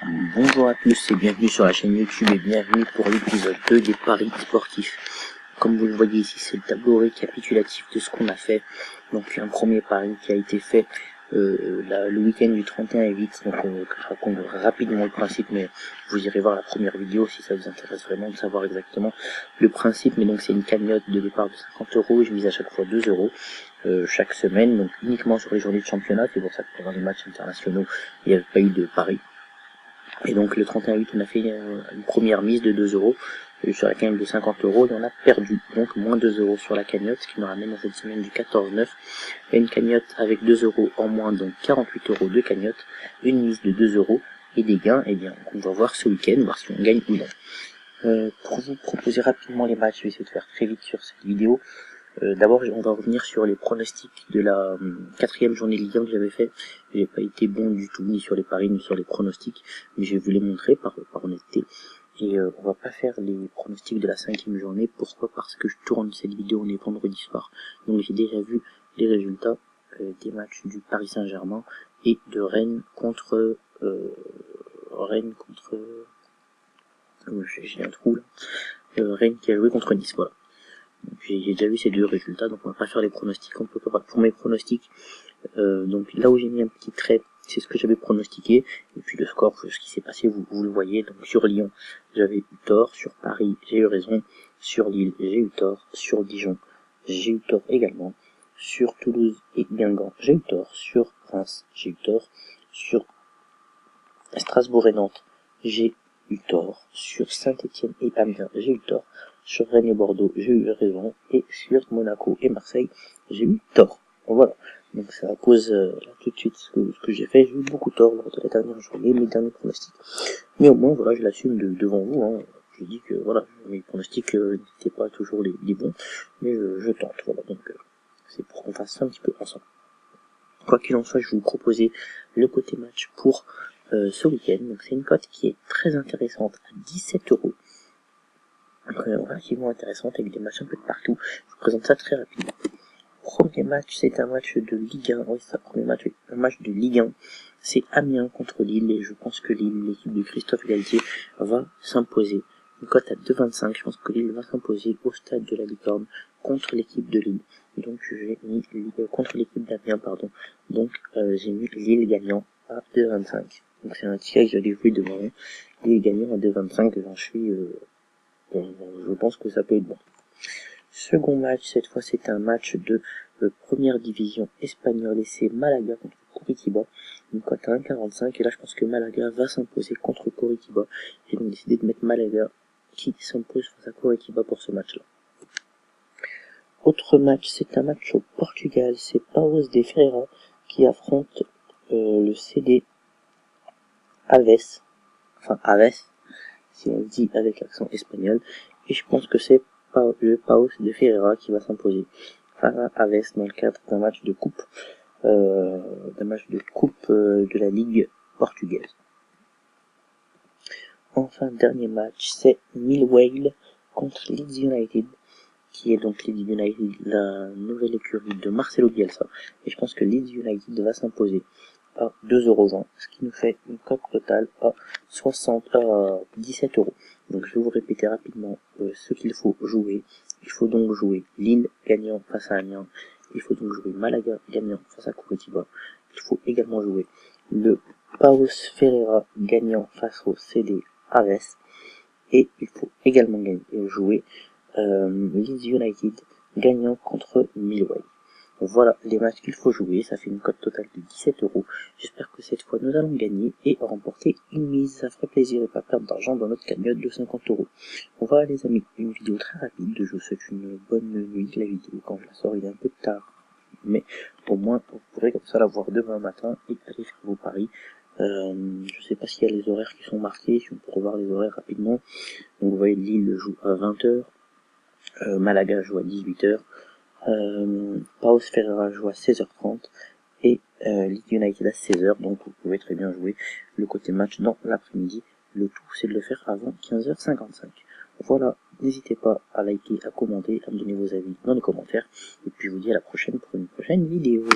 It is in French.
Bonjour à tous et bienvenue sur la chaîne YouTube et bienvenue pour l'épisode 2 des paris sportifs. Comme vous le voyez ici, c'est le tableau récapitulatif de ce qu'on a fait. Donc un premier pari qui a été fait le week-end du 31/8. Donc je raconte rapidement le principe, mais vous irez voir la première vidéo si ça vous intéresse vraiment de savoir exactement le principe. Mais donc c'est une cagnotte de départ de 50 €. Je mise à chaque fois 2 € chaque semaine, donc uniquement sur les journées de championnat. C'est pour ça que pendant les matchs internationaux, il n'y avait pas eu de paris. Et donc le 31/8, on a fait une première mise de 2 € sur la cagnotte de 50 € et on a perdu donc moins 2 € sur la cagnotte, ce qui nous ramène à cette semaine du 14/9 et une cagnotte avec 2 € en moins, donc 48 € de cagnotte, une mise de 2 € et des gains. Et bien on va voir ce week-end, voir si on gagne ou non. Pour vous proposer rapidement les matchs, je vais essayer de faire très vite sur cette vidéo. D'abord, on va revenir sur les pronostics de la 4e journée de Ligue 1 que j'avais fait. J'ai pas été bon du tout, ni sur les paris, ni sur les pronostics, mais je vais vous les montrer par honnêteté. Et on va pas faire les pronostics de la 5e journée. Pourquoi? Parce que je tourne cette vidéo, on est vendredi soir. Donc j'ai déjà vu les résultats des matchs du Paris Saint-Germain et de Rennes contre... j'ai un trou là. Rennes qui a joué contre Nice, voilà. J'ai déjà vu ces deux résultats, donc on va pas faire les pronostics. On peut pas. Pour mes pronostics, donc là où j'ai mis un petit trait, c'est ce que j'avais pronostiqué, et puis le score, ce qui s'est passé, vous le voyez. Donc sur Lyon, j'avais eu tort, sur Paris, j'ai eu raison, sur Lille, j'ai eu tort, sur Dijon, j'ai eu tort également, sur Toulouse et Guingamp, j'ai eu tort, sur Reims, j'ai eu tort, sur Strasbourg et Nantes, j'ai eu tort, sur Saint-Etienne et Amiens, j'ai eu tort, sur Rennes et Bordeaux, j'ai eu raison, et sur Monaco et Marseille, j'ai eu tort. Voilà. Donc c'est à cause, là tout de suite, ce que j'ai fait, j'ai eu beaucoup tort lors de la dernière journée, mes derniers pronostics. Mais au moins, voilà, je l'assume devant vous, hein. Je dis que, voilà, mes pronostics n'étaient pas toujours les bons, mais je tente, voilà. Donc c'est pour qu'on fasse ça un petit peu ensemble. Quoi qu'il en soit, je vais vous proposer le côté match pour ce week-end. Donc c'est une cote qui est très intéressante à 17 €. Relativement intéressante avec des matchs un peu de partout. Je vous présente ça très rapidement. Premier match, c'est un match de Ligue 1. Oui, c'est ça, premier match, un match de Ligue 1. C'est Amiens contre Lille et je pense que Lille, l'équipe de Christophe Galtier, va s'imposer. Une cote à 2,25. Je pense que Lille va s'imposer au stade de la Licorne contre l'équipe de Lille. Donc j'ai mis contre l'équipe d'Amiens, pardon. Donc j'ai mis Lille gagnant à 2,25. Donc c'est un tirage que j'allais jouer devant Lille gagnant à 2,25. J'en suis je pense que ça peut être bon. Second match, cette fois c'est un match de première division espagnole et c'est Malaga contre Coritiba, une cote à 1,45 et là je pense que Malaga va s'imposer contre Coritiba. J'ai donc décidé de mettre Malaga qui s'impose face à Coritiba pour ce match là. Autre match, c'est un match au Portugal, c'est Paços de Ferreira qui affronte le CD Aves, si on le dit avec l'accent espagnol, et je pense que c'est le Paços de Ferreira qui va s'imposer face à Aves dans le cadre d'un match de coupe, de la Ligue portugaise. Enfin, dernier match, c'est Millwall contre Leeds United, qui est donc Leeds United, la nouvelle écurie de Marcelo Bielsa, et je pense que Leeds United va s'imposer à 2,20 €, ce qui nous fait une cote totale à 17 €. Donc je vais vous répéter rapidement ce qu'il faut jouer. Il faut donc jouer Lille gagnant face à Amiens. Il faut donc jouer Malaga gagnant face à Coritiba. Il faut également jouer le Paços Ferreira gagnant face au CD Aves. Et il faut également jouer Leeds United gagnant contre Millwall. Voilà les matchs qu'il faut jouer, ça fait une cote totale de 17 €. J'espère que cette fois nous allons gagner et remporter une mise, ça ferait plaisir et pas perdre d'argent dans notre cagnotte de 50 €. Voilà les amis, une vidéo très rapide, je vous souhaite une bonne nuit. La vidéo quand je la sors il est un peu tard, mais au moins vous pourrez comme ça la voir demain matin et aller faire vos paris. Je sais pas s'il y a les horaires qui sont marqués, si on peut revoir les horaires rapidement. Donc vous voyez Lille joue à 20 h, Malaga joue à 18 h, Paços Ferreira joue à 16h30 et Leeds United à 16h, donc vous pouvez très bien jouer le côté match dans l'après-midi. Le tout c'est de le faire avant 15h55. Voilà, n'hésitez pas à liker, à commenter, à me donner vos avis dans les commentaires, et puis je vous dis à la prochaine pour une prochaine vidéo.